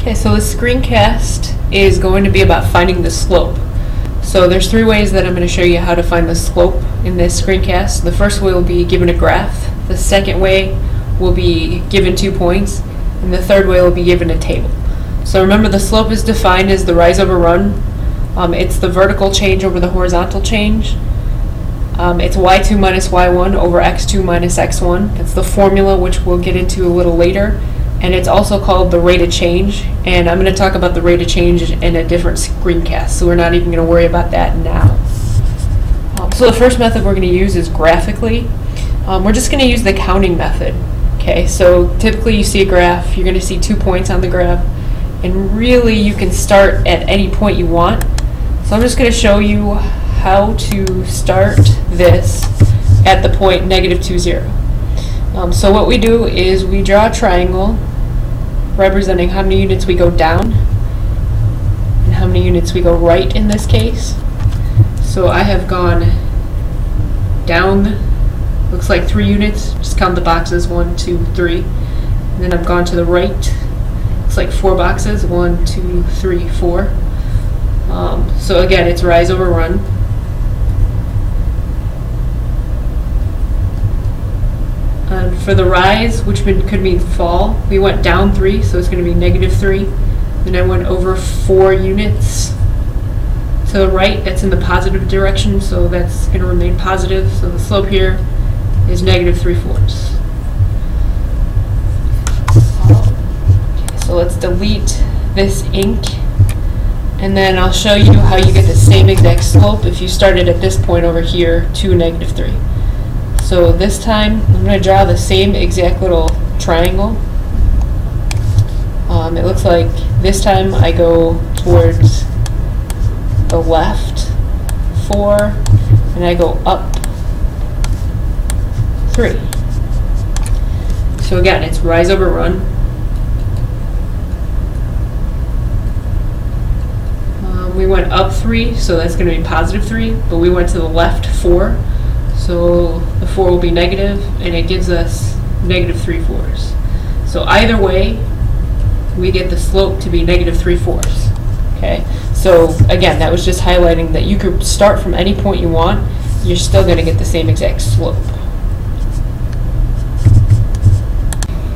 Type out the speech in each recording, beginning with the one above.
Okay, so the screencast is going to be about finding the slope. So there's three ways that I'm going to show you how to find the slope in this screencast. The first way will be given a graph. The second way will be given 2 points. And the third way will be given a table. So remember, the slope is defined as the rise over run. It's the vertical change over the horizontal change. It's y2 minus y1 over x2 minus x1. That's the formula, which we'll get into a little later. And it's also called the rate of change, and I'm going to talk about the rate of change in a different screencast, so we're not even going to worry about that now. So the first method we're going to use is graphically. We're just going to use the counting method. Okay, so typically you see a graph, you're going to see 2 points on the graph, and really you can start at any point you want. So I'm just going to show you how to start this at the point -2, 0. So what we do is we draw a triangle representing how many units we go down and how many units we go right in this case. So I have gone down, looks like 3 units, just count the boxes, 1, 2, 3. And then I've gone to the right, looks like 4 boxes, 1, 2, 3, 4. So again, it's rise over run. And for the rise, which could mean fall, we went down 3, so it's going to be -3. Then I went over 4 units to the right. That's in the positive direction, so that's going to remain positive. So the slope here is -3/4. Okay, so let's delete this ink, and then I'll show you how you get the same exact slope if you started at this point over here to -3. So this time, I'm going to draw the same exact little triangle. It looks like this time I go towards the left 4, and I go up 3. So again, it's rise over run. We went up 3, so that's going to be +3, but we went to the left 4. So the 4 will be negative, and it gives us -3/4. So either way, we get the slope to be -3/4. Okay. So again, that was just highlighting that you could start from any point you want. You're still going to get the same exact slope.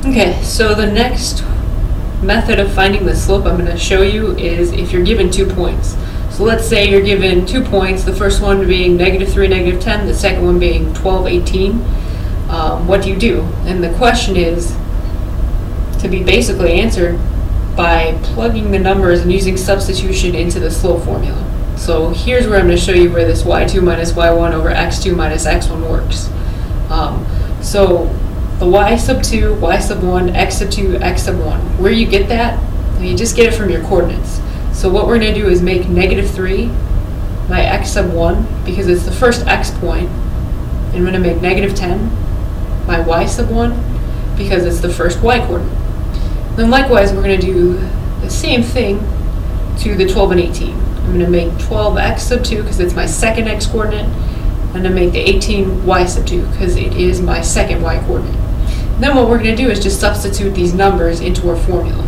Okay. So the next method of finding the slope I'm going to show you is if you're given 2 points. So let's say you're given 2 points, the first one being -3, -10, the second one being 12, 18. What do you do? And the question is to be basically answered by plugging the numbers and using substitution into the slope formula. So here's where I'm going to show you where this y2 minus y1 over x2 minus x1 works. So the y sub 2, y sub 1, x sub 2, x sub 1. Where you get that? You just get it from your coordinates. So what we're going to do is make -3 my x sub 1, because it's the first x point, and I'm going to make -10 my y sub 1, because it's the first y coordinate. Then likewise, we're going to do the same thing to the 12 and 18. I'm going to make 12x sub 2, because it's my second x coordinate, and to make the 18 y sub 2, because it is my second y coordinate. And then what we're going to do is just substitute these numbers into our formula.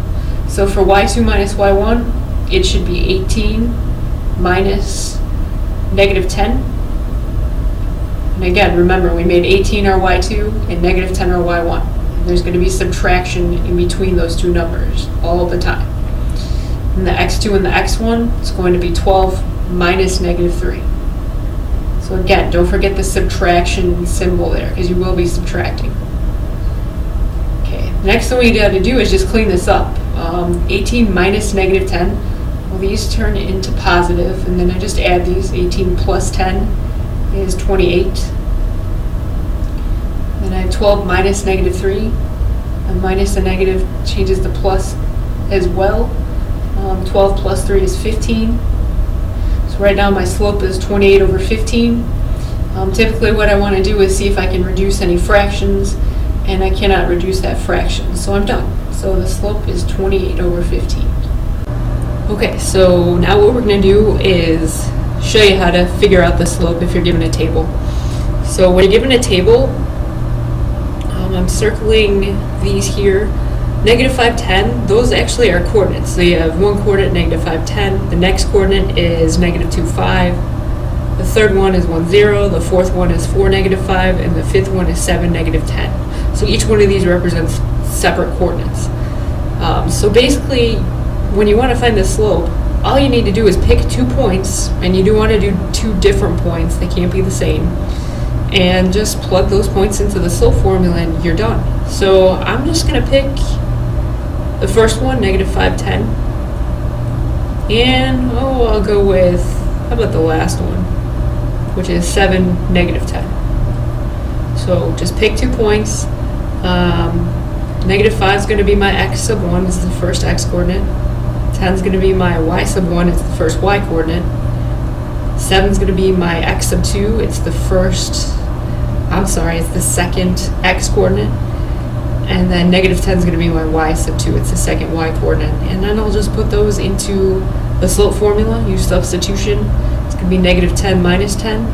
So for y2 minus y1, it should be 18 minus -10. And again, remember, we made 18 our y2 and -10 our y1. And there's going to be subtraction in between those two numbers all the time. And the x2 and the x1 is going to be 12 minus -3. So again, don't forget the subtraction symbol there, because you will be subtracting. Okay, the next thing we got to do is just clean this up. 18 minus -10. Well, these turn into positive, and then I just add these. 18 plus 10 is 28. Then I have 12 minus -3. A minus a negative changes to plus as well. 12 plus 3 is 15. So right now my slope is 28 over 15. Typically what I want to do is see if I can reduce any fractions, and I cannot reduce that fraction, so I'm done. So the slope is 28 over 15. Okay, so now what we're going to do is show you how to figure out the slope if you're given a table. So when you're given a table, I'm circling these here. Negative 5, 10, those actually are coordinates. So you have one coordinate, negative 5, 10. The next coordinate is negative 2, 5. The third one is 1, 0. The fourth one is 4, negative 5. And the fifth one is 7, negative 10. So each one of these represents separate coordinates. So basically, when you want to find the slope, all you need to do is pick 2 points, and you do want to do 2 different points. They can't be the same. And just plug those points into the slope formula and you're done. So I'm just going to pick the first one, negative 5, 10. And, I'll go with, how about the last one, which is 7, negative 10. So just pick 2 points. Negative 5 is going to be my x sub 1, this is the first x coordinate. 10 is going to be my y sub 1, it's the first y coordinate. 7 is going to be my x sub 2, it's the second x coordinate. And then negative 10 is going to be my y sub 2, it's the second y coordinate. And then I'll just put those into the slope formula, use substitution. It's going to be negative 10 minus 10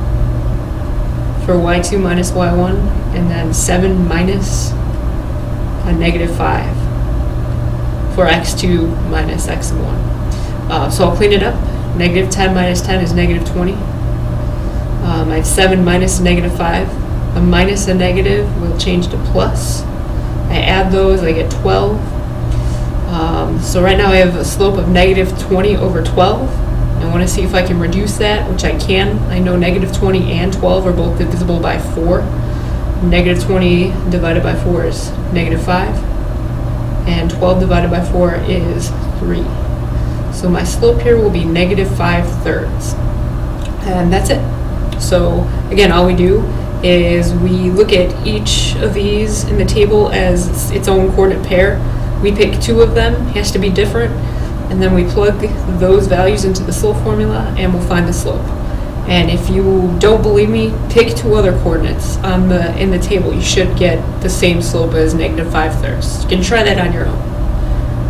for y2 minus y1, and then 7 minus a negative 5 for x2 minus x sub 1. So I'll clean it up. Negative 10 minus 10 is negative 20. I have 7 minus negative 5. A minus a negative will change to plus. I add those, I get 12. So right now I have a slope of negative 20 over 12. I want to see if I can reduce that, which I can. I know negative 20 and 12 are both divisible by 4. Negative 20 divided by 4 is negative 5. And 12 divided by 4 is 3. So my slope here will be negative 5/3. And that's it. So again, all we do is we look at each of these in the table as its own coordinate pair. We pick 2 of them, it has to be different, and then we plug those values into the slope formula and we'll find the slope. And if you don't believe me, pick 2 other coordinates in the table. You should get the same slope as negative 5/3. You can try that on your own.